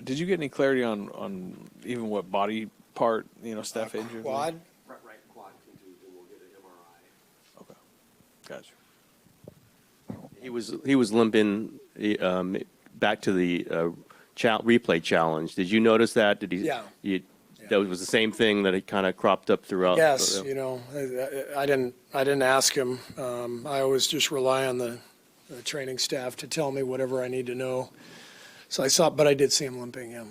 Did you get any clarity on even what body part Steph injured? Quad. Right quad contusion. We'll get an MRI. Okay, gotcha. He was limping back to the replay challenge. Did you notice that? Did he? Yeah. That was the same thing that it kind of cropped up throughout. Yes, I didn't ask him. I always just rely on the training staff to tell me whatever I need to know. So but I did see him limping. Yeah.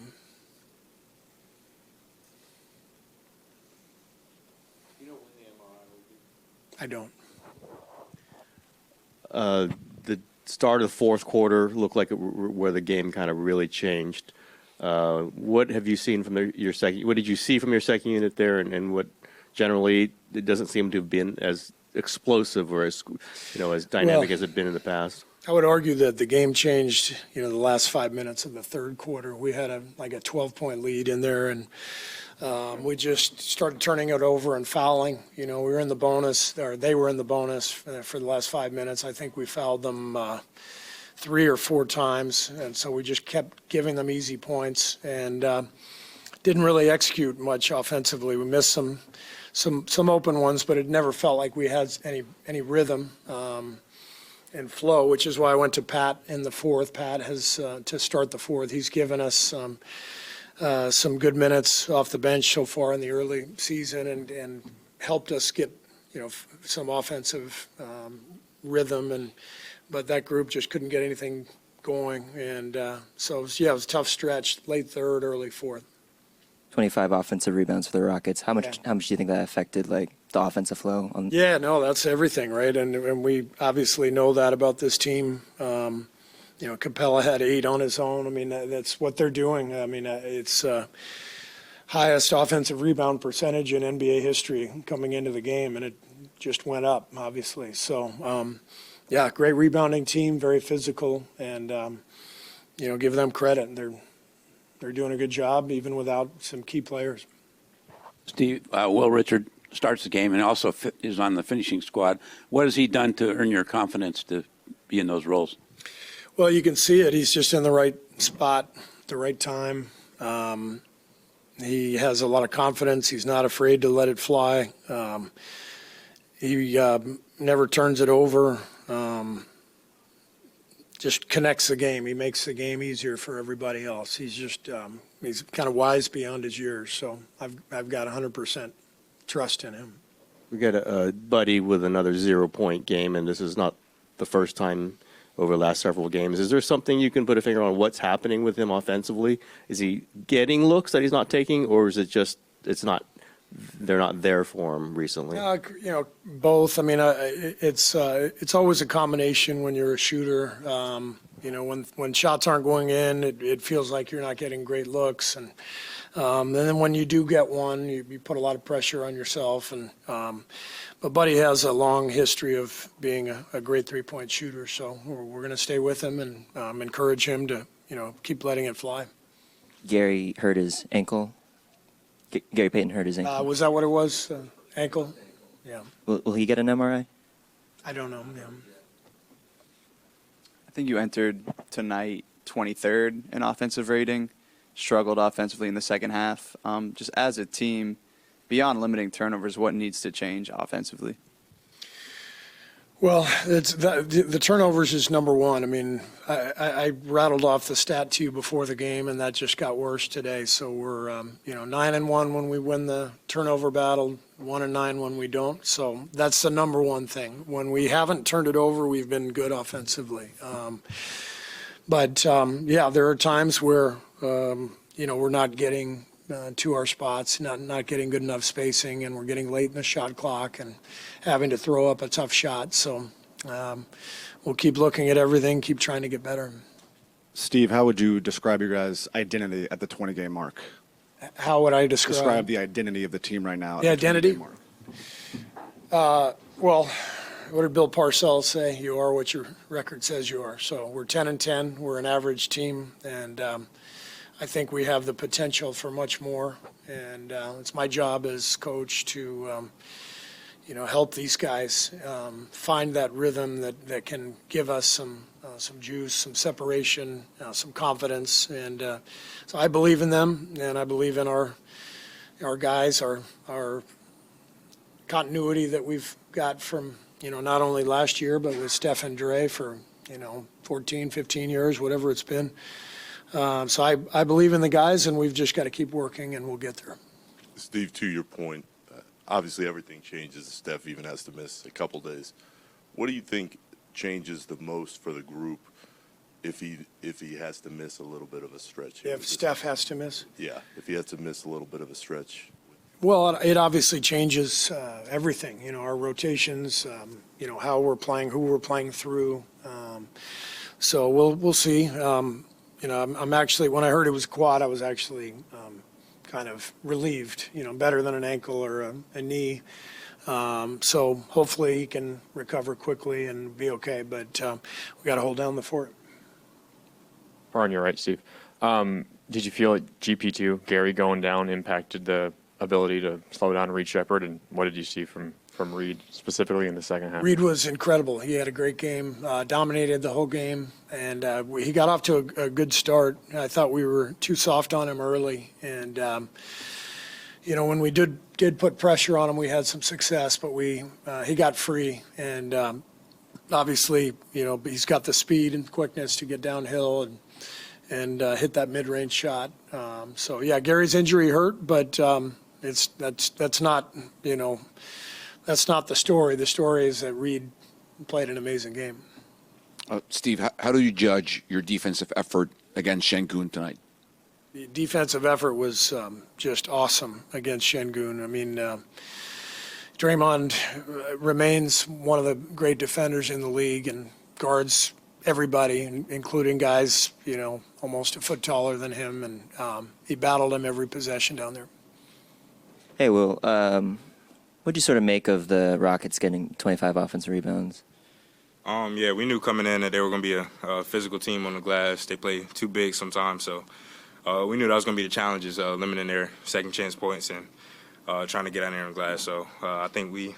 You know when the MRI will be? I don't. The start of the fourth quarter looked like where the game kind of really changed. What have you seen from your second? What did you see from your second unit there, and what generally it doesn't seem to have been as explosive or as as dynamic as it been in the past? I would argue that the game changed, the last 5 minutes of the third quarter. We had a 12-point lead in there, and we just started turning it over and fouling. We were in the bonus, or they were in the bonus for the last 5 minutes. I think we fouled them 3 or 4 times, and so we just kept giving them easy points and didn't really execute much offensively. We missed some open ones, but it never felt like we had any rhythm and flow, which is why I went to Pat in the fourth. Pat has to start the fourth. He's given us some good minutes off the bench so far in the early season and helped us get some offensive rhythm, but that group just couldn't get anything going, and so it was a tough stretch, late third, early fourth. 25 offensive rebounds for the Rockets. How much do you think that affected the offensive flow? Yeah, no, that's everything, right? And we obviously know that about this team. Capella had 8 on his own. I mean, that's what they're doing. I mean, it's highest offensive rebound percentage in NBA history coming into the game, and it just went up, obviously. So, great rebounding team, very physical, and give them credit. They're doing a good job even without some key players. Steve, Richard starts the game and also is on the finishing squad. What has he done to earn your confidence to be in those roles? Well, you can see it. He's just in the right spot, the right time. He has a lot of confidence. He's not afraid to let it fly. He never turns it over. Just connects the game. He makes the game easier for everybody else. He's just he's kind of wise beyond his years. So I've got 100% trust in him. We got a buddy with another 0-point game, and this is not the first time over the last several games. Is there something you can put a finger on what's happening with him offensively? Is he getting looks that he's not taking, or is it just they're not there for him recently? Both. I mean, it's always a combination when you're a shooter. When shots aren't going in, it feels like you're not getting great looks, and then when you do get one, you put a lot of pressure on yourself. But Buddy has a long history of being a great 3-point shooter, so we're going to stay with him and encourage him to keep letting it fly. Gary hurt his ankle. Gary Payton hurt his ankle. Was that what it was? Ankle? Yeah. Will he get an MRI? I don't know. Yeah. I think you entered tonight 23rd in offensive rating, struggled offensively in the second half. Just as a team, beyond limiting turnovers, what needs to change offensively? Well, the turnovers is number one. I mean, I rattled off the stat to you before the game, and that just got worse today. So we're 9-1 when we win the turnover battle, 1-9 when we don't. So that's the number one thing. When we haven't turned it over, we've been good offensively. But there are times where we're not getting to our spots, not getting good enough spacing, and we're getting late in the shot clock and having to throw up a tough shot. So we'll keep looking at everything, keep trying to get better. Steve, how would you describe your guys' identity at the 20-game mark? How would I describe the identity of the team right now? The identity? Well, what did Bill Parcells say? You are what your record says you are. So we're 10-10. We're an average team, and I think we have the potential for much more. And it's my job as coach to, help these guys find that rhythm that can give us some juice, some separation, some confidence. And so I believe in them, and I believe in our guys, our continuity that we've got from, not only last year, but with Steph and Dre for, 14, 15 years, whatever it's been. So I believe in the guys, and we've just got to keep working, and we'll get there. Steve, to your point, obviously everything changes. Steph even has to miss a couple days. What do you think changes the most for the group if he has to miss a little bit of a stretch? If Steph has to miss? Yeah, if he has to miss a little bit of a stretch. Well, it obviously changes everything, our rotations, how we're playing, who we're playing through. So we'll see. I'm actually, when I heard it was quad, I was actually kind of relieved, better than an ankle or a knee. So hopefully he can recover quickly and be okay, but we got to hold down the fort. Or on your right, Steve. Did you feel like GP2, Gary going down, impacted the ability to slow down Reed Shepherd, and what did you see from Reed specifically in the second half? Reed was incredible. He had a great game, dominated the whole game, and he got off to a good start. I thought we were too soft on him early, and when we did put pressure on him, we had some success, but he got free, and obviously, he's got the speed and quickness to get downhill and hit that mid-range shot. So yeah, Gary's injury hurt, but that's not that's not the story. The story is that Reed played an amazing game. Steve, how do you judge your defensive effort against Şengün tonight? The defensive effort was just awesome against Şengün. I mean, Draymond remains one of the great defenders in the league and guards everybody, including guys, almost a foot taller than him. And he battled him every possession down there. Hey, Will, what'd you sort of make of the Rockets getting 25 offensive rebounds? Yeah, we knew coming in that they were going to be a physical team on the glass. They play too big sometimes, so we knew that was going to be the challenges, limiting their second chance points and trying to get out there on the glass. So I think we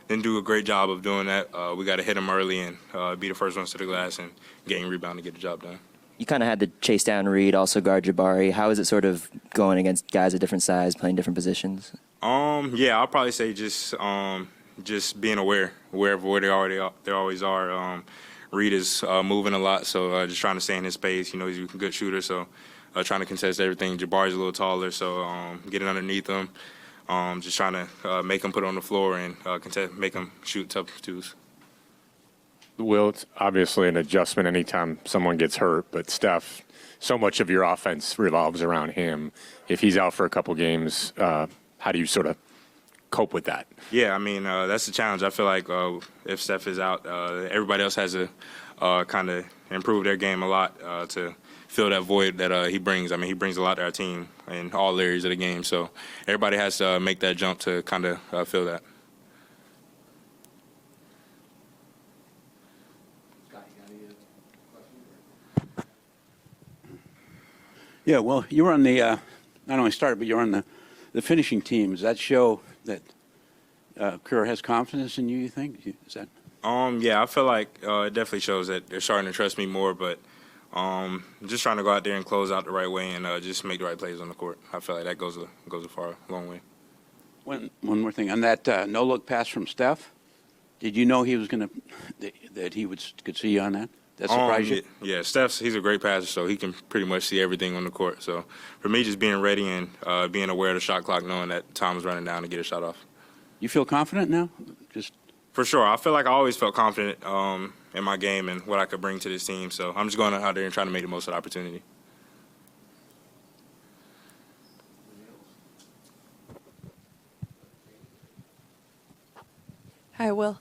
didn't do a great job of doing that. We got to hit them early and be the first ones to the glass and getting rebound to get the job done. You kind of had to chase down Reed, also guard Jabari. How is it sort of going against guys of different size, playing different positions? Yeah, I'll probably say just being aware of where they always are. Reed is moving a lot, so just trying to stay in his space. He's a good shooter, so trying to contest everything. Jabari's a little taller, so getting underneath him, just trying to make him put on the floor and make him shoot tough twos. Will, it's obviously an adjustment anytime someone gets hurt, but Steph, so much of your offense revolves around him. If he's out for a couple games, how do you sort of cope with that? Yeah, I mean, that's the challenge. I feel like if Steph is out, everybody else has to kind of improve their game a lot to fill that void that he brings. I mean, he brings a lot to our team in all areas of the game, so everybody has to make that jump to kind of fill that. Yeah, well, you were on the not only started, but you're on the finishing team. Does that show that Kerr has confidence in you? You think? Is that? Yeah, I feel like it definitely shows that they're starting to trust me more. But just trying to go out there and close out the right way and just make the right plays on the court. I feel like that goes a long way. One more thing on that no look pass from Steph. Did you know he was going to that he could see you on that? That surprised you? Yeah, he's a great passer, so he can pretty much see everything on the court. So for me, just being ready and being aware of the shot clock, knowing that time is running down to get a shot off. You feel confident now? Just for sure. I feel like I always felt confident in my game and what I could bring to this team. So I'm just going out there and trying to make the most of the opportunity. Hi, Will.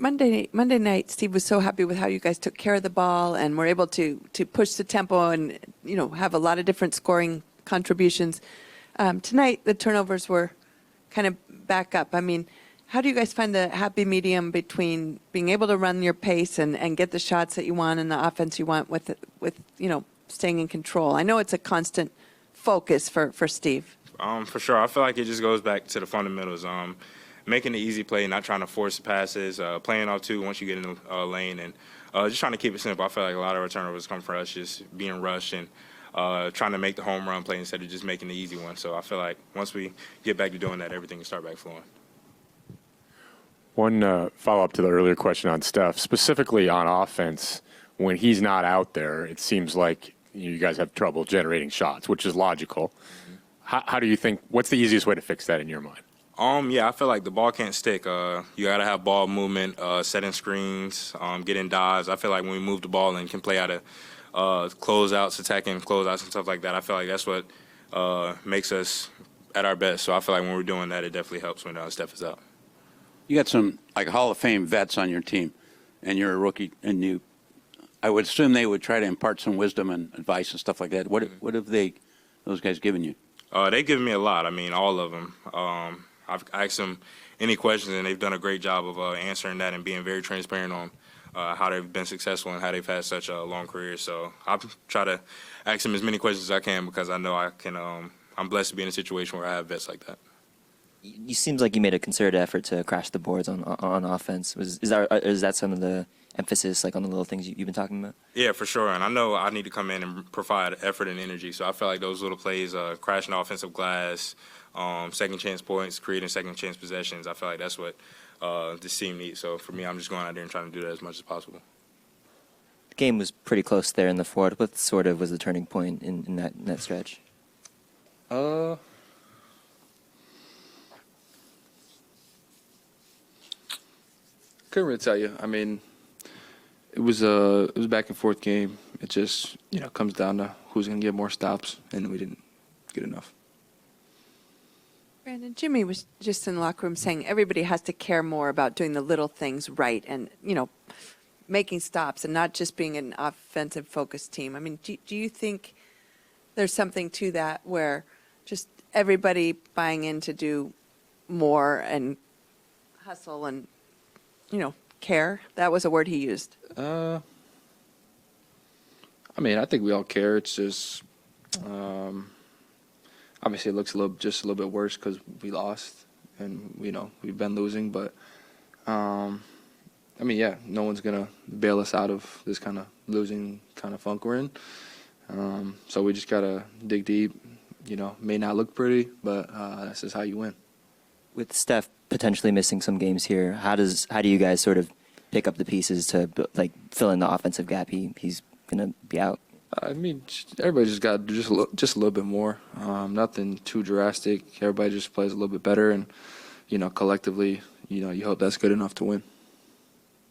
Monday night, Steve was so happy with how you guys took care of the ball and were able to push the tempo and have a lot of different scoring contributions. Tonight, the turnovers were kind of back up. I mean, how do you guys find the happy medium between being able to run your pace and get the shots that you want and the offense you want with staying in control? I know it's a constant focus for Steve. For sure. I feel like it just goes back to the fundamentals. making the easy play, not trying to force the passes, playing off two once you get in the lane, and just trying to keep it simple. I feel like a lot of our turnovers come from us just being rushed and trying to make the home run play instead of just making the easy one. So I feel like once we get back to doing that, everything can start back flowing. One follow-up to the earlier question on Steph, specifically on offense, when he's not out there, it seems like you guys have trouble generating shots, which is logical. How do you think, what's the easiest way to fix that in your mind? Yeah, I feel like the ball can't stick. You got to have ball movement, setting screens, getting dives. I feel like when we move the ball and can play out of closeouts, attacking closeouts and stuff like that, I feel like that's what makes us at our best. So I feel like when we're doing that, it definitely helps when Steph is out. You got some like Hall of Fame vets on your team, and you're a rookie, and I would assume they would try to impart some wisdom and advice and stuff like that. What have those guys given you? They've given me a lot. I mean, all of them. I've asked them any questions, and they've done a great job of answering that and being very transparent on how they've been successful and how they've had such a long career. So I try to ask them as many questions as I can because I know I can. I'm blessed to be in a situation where I have vets like that. You seems like you made a concerted effort to crash the boards on offense. Is that some of the emphasis, like on the little things you've been talking about? Yeah, for sure. And I know I need to come in and provide effort and energy. So I feel like those little plays, crashing the offensive glass, second chance points, creating second chance possessions, I feel like that's what this team needs. So for me, I'm just going out there and trying to do that as much as possible. The game was pretty close there in the fourth. What sort of was the turning point in that stretch? Couldn't really tell you. I mean, it was a back and forth game. It just comes down to who's going to get more stops, and we didn't get enough. Brandon, Jimmy was just in the locker room saying everybody has to care more about doing the little things right and making stops and not just being an offensive focused team. I mean, do you think there's something to that where just everybody buying in to do more and hustle and care? That was a word he used. I mean, I think we all care. It's just, obviously it looks just a little bit worse because we lost and, we've been losing. But, I mean, yeah, no one's going to bail us out of this kind of losing kind of funk we're in. So we just got to dig deep. May not look pretty, but that's just how you win. With Steph potentially missing some games here, how do you guys sort of pick up the pieces to fill in the offensive gap? He's gonna be out. I mean, everybody just got just a little bit more. Nothing too drastic. Everybody just plays a little bit better, and collectively, you hope that's good enough to win.